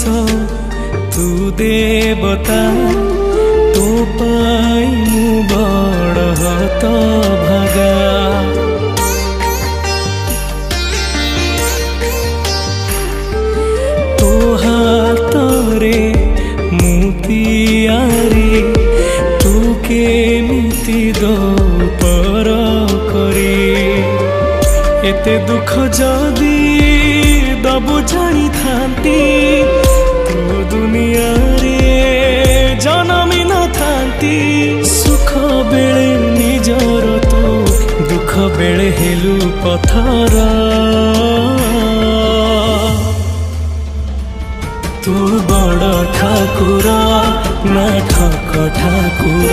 तू देवता तो पाई मु बड़ हत भागा। तो हातरे मुतियारी तू केमिति दो पर करी। एते दुख जदी दबु जानी थांती तो दुनिया रे जनमी न थांती। सुख बेले निजर तो दुख बेले हेलु पथर। तू बड़ ठाकुर ना ठक ठाकुर